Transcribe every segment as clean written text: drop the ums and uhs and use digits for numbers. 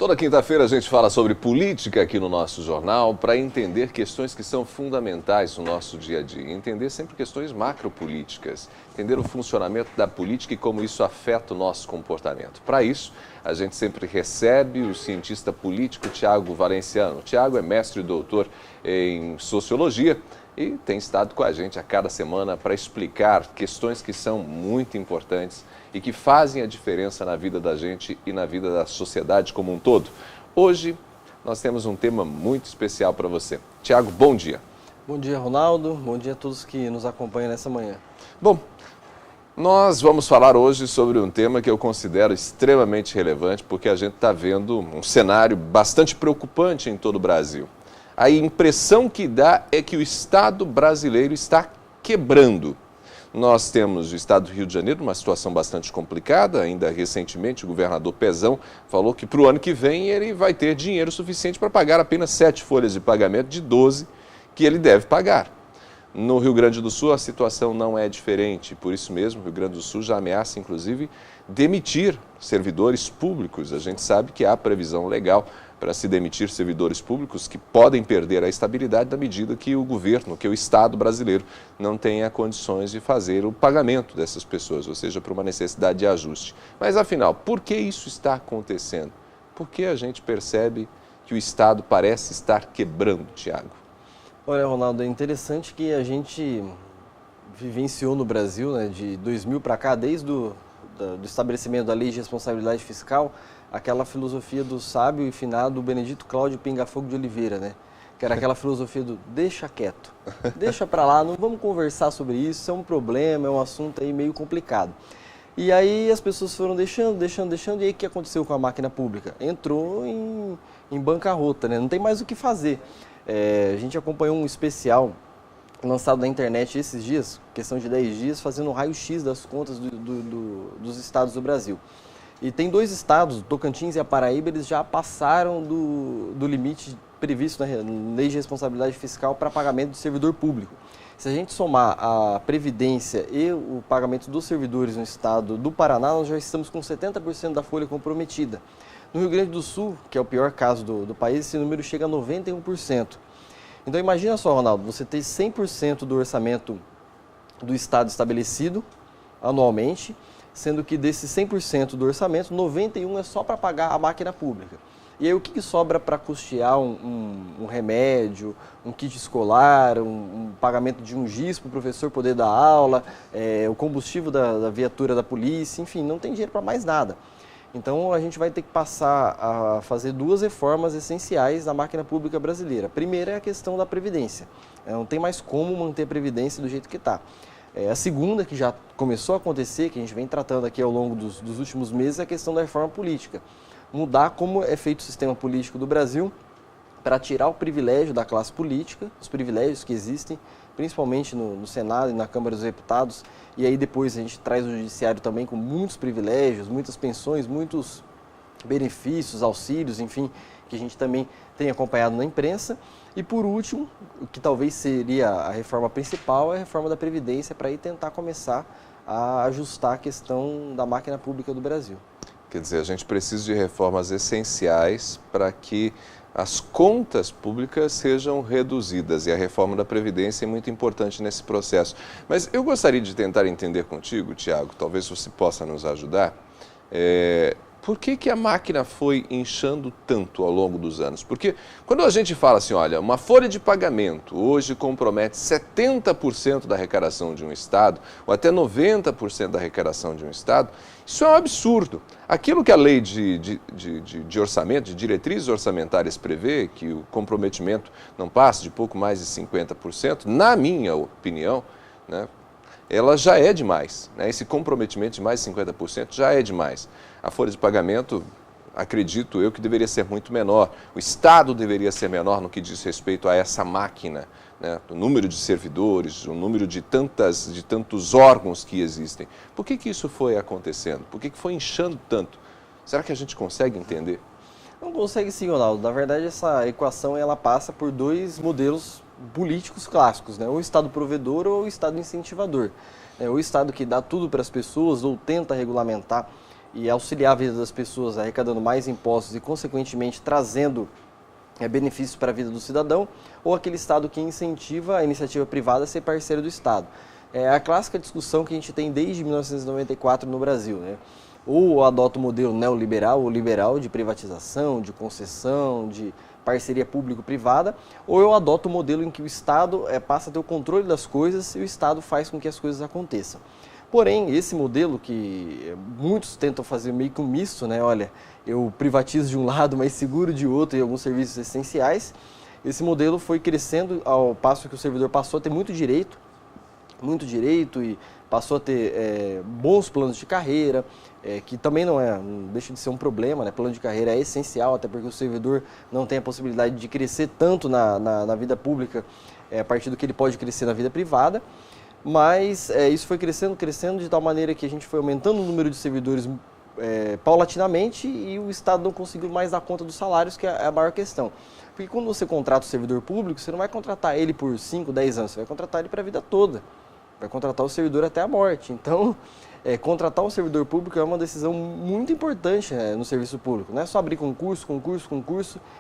Toda quinta-feira a gente fala sobre política aqui no nosso jornal para entender questões que são fundamentais no nosso dia a dia. Entender sempre questões macropolíticas, entender o funcionamento da política e como isso afeta o nosso comportamento. Para isso, a gente sempre recebe o cientista político Tiago Valenciano. O Tiago é mestre e doutor em sociologia e tem estado com a gente a cada semana para explicar questões que são muito importantes e que fazem a diferença na vida da gente e na vida da sociedade como um todo. Hoje, nós temos um tema muito especial para você. Tiago, bom dia. Bom dia, Ronaldo. Bom dia a todos que nos acompanham nessa manhã. Bom, nós vamos falar hoje sobre um tema que eu considero extremamente relevante, porque a gente está vendo um cenário bastante preocupante em todo o Brasil. A impressão que dá é que o Estado brasileiro está quebrando. Nós temos o Estado do Rio de Janeiro numa situação bastante complicada. Ainda recentemente o governador Pezão falou que para o ano que vem ele vai ter dinheiro suficiente para pagar apenas 7 folhas de pagamento de 12 que ele deve pagar. No Rio Grande do Sul a situação não é diferente, por isso mesmo o Rio Grande do Sul já ameaça inclusive demitir servidores públicos. A gente sabe que há previsão legal para se demitir servidores públicos que podem perder a estabilidade na medida que o governo, que o Estado brasileiro não tenha condições de fazer o pagamento dessas pessoas, ou seja, por uma necessidade de ajuste. Mas afinal, por que isso está acontecendo? Por que a gente percebe que o Estado parece estar quebrando, Tiago? Olha, Ronaldo, é interessante que a gente vivenciou no Brasil, né, de 2000 para cá, desde do estabelecimento da Lei de Responsabilidade Fiscal, aquela filosofia do sábio e finado Benedito Cláudio Pinga-Fogo de Oliveira, né? Que era aquela filosofia do deixa quieto, deixa para lá, não vamos conversar sobre isso, isso é um problema, é um assunto aí meio complicado. E aí as pessoas foram deixando, e aí o que aconteceu com a máquina pública? Entrou em bancarrota, né? Não tem mais o que fazer. A gente acompanhou um especial lançado na internet esses dias, questão de 10 dias, fazendo um raio-x das contas dos estados do Brasil. E tem 2 estados, Tocantins e a Paraíba, eles já passaram do limite previsto na Lei de Responsabilidade Fiscal para pagamento do servidor público. Se a gente somar a Previdência e o pagamento dos servidores no estado do Paraná, nós já estamos com 70% da folha comprometida. No Rio Grande do Sul, que é o pior caso do país, esse número chega a 91%. Então imagina só, Ronaldo, você ter 100% do orçamento do estado estabelecido anualmente, sendo que desses 100% do orçamento, 91% é só para pagar a máquina pública. E aí o que sobra para custear um remédio, um kit escolar, um pagamento de um giz para o professor poder dar aula, o combustível da viatura da polícia, enfim, não tem dinheiro para mais nada. Então a gente vai ter que passar a fazer 2 reformas essenciais da máquina pública brasileira. A primeira é a questão da Previdência. Não tem mais como manter a Previdência do jeito que está. A segunda, que já começou a acontecer, que a gente vem tratando aqui ao longo dos últimos meses, é a questão da reforma política. Mudar como é feito o sistema político do Brasil para tirar o privilégio da classe política, os privilégios que existem, principalmente no Senado e na Câmara dos Deputados, e aí depois a gente traz o Judiciário também com muitos privilégios, muitas pensões, muitos benefícios, auxílios, enfim, que a gente também tem acompanhado na imprensa. E por último, o que talvez seria a reforma principal, é a reforma da Previdência, para aí tentar começar a ajustar a questão da máquina pública do Brasil. Quer dizer, a gente precisa de reformas essenciais para que as contas públicas sejam reduzidas, e a reforma da Previdência é muito importante nesse processo. Mas eu gostaria de tentar entender contigo, Tiago, talvez você possa nos ajudar, por que a máquina foi inchando tanto ao longo dos anos? Porque quando a gente fala assim, olha, uma folha de pagamento hoje compromete 70% da arrecadação de um estado, ou até 90% da arrecadação de um estado, isso é um absurdo. Aquilo que a lei de orçamento, de diretrizes orçamentárias prevê, que o comprometimento não passe de pouco mais de 50%, na minha opinião, né, ela já é demais, né? Esse comprometimento de mais de 50% já é demais. A folha de pagamento, acredito eu, que deveria ser muito menor. O Estado deveria ser menor no que diz respeito a essa máquina, né? O número de servidores, o número de tantos órgãos que existem. Por que isso foi acontecendo? Por que foi inchando tanto? Será que a gente consegue entender? Não consegue sim, Ronaldo. Na verdade, essa equação ela passa por 2 modelos políticos clássicos, né? O Estado provedor ou o Estado incentivador. O Estado que dá tudo para as pessoas ou tenta regulamentar e auxiliar a vida das pessoas, arrecadando mais impostos e, consequentemente, trazendo benefícios para a vida do cidadão, ou aquele Estado que incentiva a iniciativa privada a ser parceiro do Estado. É a clássica discussão que a gente tem desde 1994 no Brasil, né? Ou adota o modelo neoliberal ou liberal de privatização, de concessão, de parceria público-privada, ou eu adoto o modelo em que o Estado passa a ter o controle das coisas e o Estado faz com que as coisas aconteçam. Porém, esse modelo que muitos tentam fazer meio que um misto, né? Olha, eu privatizo de um lado, mas seguro de outro em alguns serviços essenciais. Esse modelo foi crescendo ao passo que o servidor passou a ter muito direito e passou a ter bons planos de carreira, que também não deixa de ser um problema, né? Plano de carreira é essencial, até porque o servidor não tem a possibilidade de crescer tanto na vida pública a partir do que ele pode crescer na vida privada. Mas isso foi crescendo de tal maneira que a gente foi aumentando o número de servidores paulatinamente e o Estado não conseguiu mais dar conta dos salários, que é a maior questão. Porque quando você contrata o servidor público, você não vai contratar ele por 5, 10 anos, você vai contratar ele para a vida toda. Vai contratar o servidor até a morte. Então, contratar um servidor público é uma decisão muito importante no serviço público. Não é só abrir concurso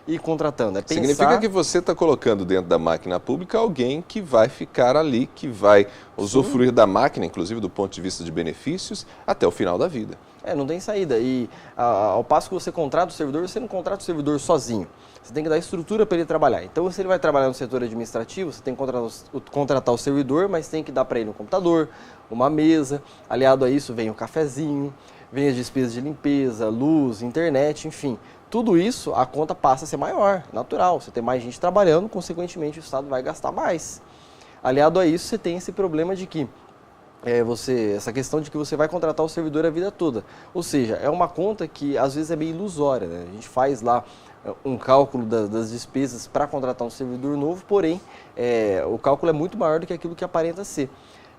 e ir contratando. Significa que você está colocando dentro da máquina pública alguém que vai ficar ali, que vai usufruir da máquina, inclusive do ponto de vista de benefícios, até o final da vida. Não tem saída. E ao passo que você contrata o servidor, você não contrata o servidor sozinho. Você tem que dar estrutura para ele trabalhar. Então, se ele vai trabalhar no setor administrativo, você tem que contratar o servidor, mas tem que dar para ele um computador, uma mesa. Aliado a isso, vem o cafezinho, vem as despesas de limpeza, luz, internet, enfim. Tudo isso, a conta passa a ser maior, natural. Você tem mais gente trabalhando, consequentemente, o Estado vai gastar mais. Aliado a isso, você tem esse problema de que essa questão de que você vai contratar o servidor a vida toda. Ou seja, é uma conta que às vezes é meio ilusória, né? A gente faz lá um cálculo das despesas para contratar um servidor novo, porém o cálculo é muito maior do que aquilo que aparenta ser.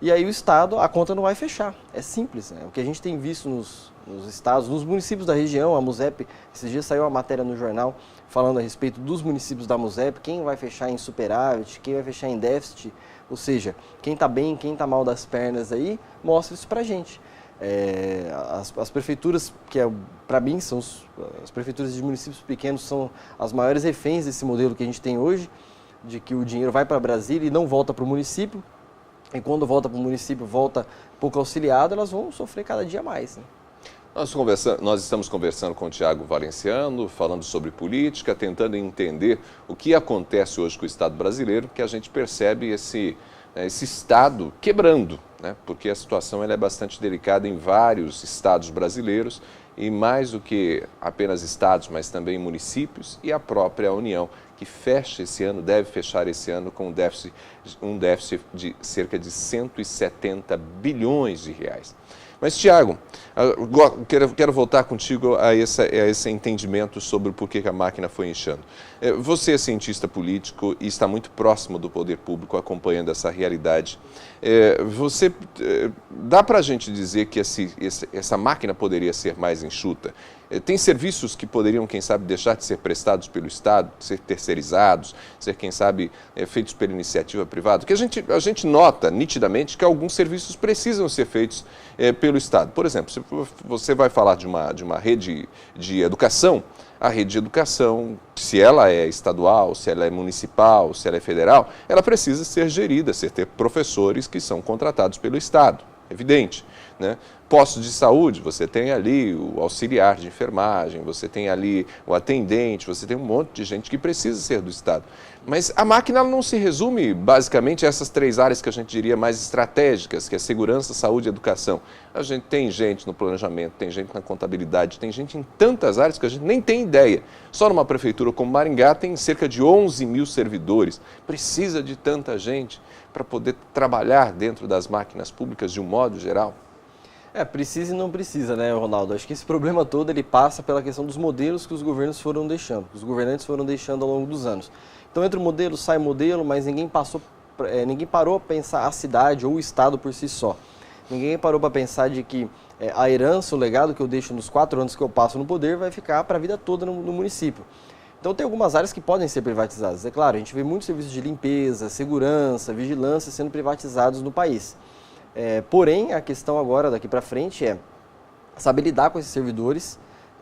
E aí o Estado, a conta não vai fechar. É simples, né? O que a gente tem visto nos estados, nos municípios da região, a MUSEP, esses dias saiu uma matéria no jornal falando a respeito dos municípios da MUSEP, quem vai fechar em superávit, quem vai fechar em déficit, ou seja, quem está bem, quem está mal das pernas aí, mostra isso para a gente. As prefeituras, que para mim são as prefeituras de municípios pequenos, são as maiores reféns desse modelo que a gente tem hoje, de que o dinheiro vai para Brasília e não volta para o município, e quando volta para o município, volta pouco auxiliado, elas vão sofrer cada dia mais, né? Nós estamos conversando com o Tiago Valenciano, falando sobre política, tentando entender o que acontece hoje com o Estado brasileiro, que a gente percebe esse Estado quebrando, né? Porque a situação ela é bastante delicada em vários estados brasileiros, e mais do que apenas estados, mas também municípios e a própria União, que fecha esse ano, deve fechar esse ano com um déficit de cerca de 170 bilhões de reais. Mas, Tiago, quero voltar contigo a esse entendimento sobre o porquê que a máquina foi inchando. Você é cientista político e está muito próximo do poder público, acompanhando essa realidade. Dá para a gente dizer que essa máquina poderia ser mais enxuta? Tem serviços que poderiam, quem sabe, deixar de ser prestados pelo Estado, ser terceirizados, ser, quem sabe, feitos pela iniciativa privada? Porque a gente nota nitidamente que alguns serviços precisam ser feitos pelo Estado. Por exemplo, se você vai falar de uma rede de educação, a rede de educação, se ela é estadual, se ela é municipal, se ela é federal, ela precisa ser gerida, ter professores que são contratados pelo Estado, evidente, né? Postos de saúde, você tem ali o auxiliar de enfermagem, você tem ali o atendente, você tem um monte de gente que precisa ser do Estado. Mas a máquina não se resume basicamente a essas três áreas que a gente diria mais estratégicas, que é segurança, saúde e educação. A gente tem gente no planejamento, tem gente na contabilidade, tem gente em tantas áreas que a gente nem tem ideia. Só numa prefeitura como Maringá tem cerca de 11 mil servidores. Precisa de tanta gente para poder trabalhar dentro das máquinas públicas de um modo geral? Precisa e não precisa, né, Ronaldo? Acho que esse problema todo ele passa pela questão dos modelos que os governos foram deixando, que os governantes foram deixando ao longo dos anos. Então, entra o modelo, sai modelo, mas ninguém parou para pensar a cidade ou o Estado por si só. Ninguém parou para pensar de que a herança, o legado que eu deixo nos 4 anos que eu passo no poder vai ficar para a vida toda no município. Então, tem algumas áreas que podem ser privatizadas. É claro, a gente vê muitos serviços de limpeza, segurança, vigilância sendo privatizados no país. Porém, a questão agora, daqui para frente, saber lidar com esses servidores,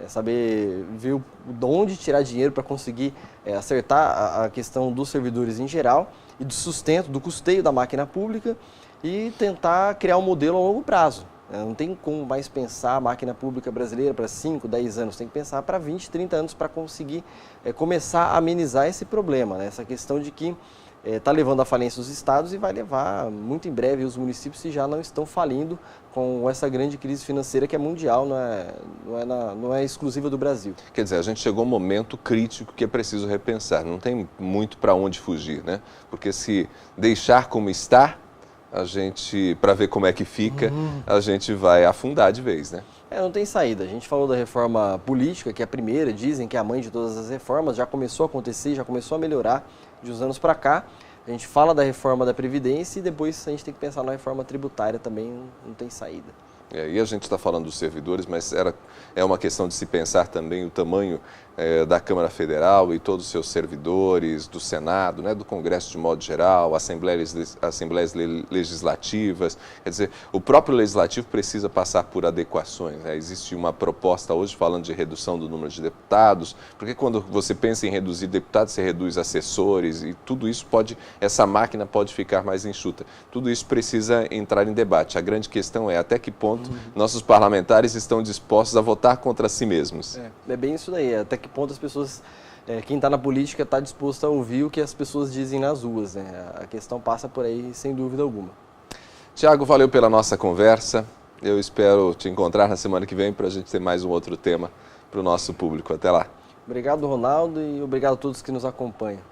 saber ver de onde tirar dinheiro para conseguir acertar a questão dos servidores em geral e do sustento, do custeio da máquina pública e tentar criar um modelo a longo prazo. Não tem como mais pensar a máquina pública brasileira para 5, 10 anos, tem que pensar para 20, 30 anos para conseguir começar a amenizar esse problema, né? Essa questão de que está levando à falência os estados e vai levar muito em breve os municípios, se já não estão falindo com essa grande crise financeira que é mundial, não é exclusiva do Brasil. Quer dizer, a gente chegou a um momento crítico que é preciso repensar, não tem muito para onde fugir, né? Porque se deixar como está, a gente, para ver como é que fica, a gente vai afundar de vez, né? Não tem saída. A gente falou da reforma política, que é a primeira, dizem que é a mãe de todas as reformas, já começou a acontecer, já começou a melhorar de uns anos para cá. A gente fala da reforma da Previdência e depois a gente tem que pensar na reforma tributária também, não tem saída. E a gente está falando dos servidores, mas é uma questão de se pensar também o tamanho da Câmara Federal e todos os seus servidores, do Senado, né, do Congresso de modo geral, assembleias legislativas. Quer dizer, o próprio Legislativo precisa passar por adequações, né? Existe uma proposta hoje falando de redução do número de deputados, porque quando você pensa em reduzir deputados, você reduz assessores e tudo isso essa máquina pode ficar mais enxuta. Tudo isso precisa entrar em debate. A grande questão é até que ponto nossos parlamentares estão dispostos a votar contra si mesmos. É bem isso daí, até que ponto as pessoas, quem está na política está disposto a ouvir o que as pessoas dizem nas ruas, né? A questão passa por aí, sem dúvida alguma. Tiago, valeu pela nossa conversa. Eu espero te encontrar na semana que vem para a gente ter mais um outro tema para o nosso público. Até lá. Obrigado, Ronaldo, e obrigado a todos que nos acompanham.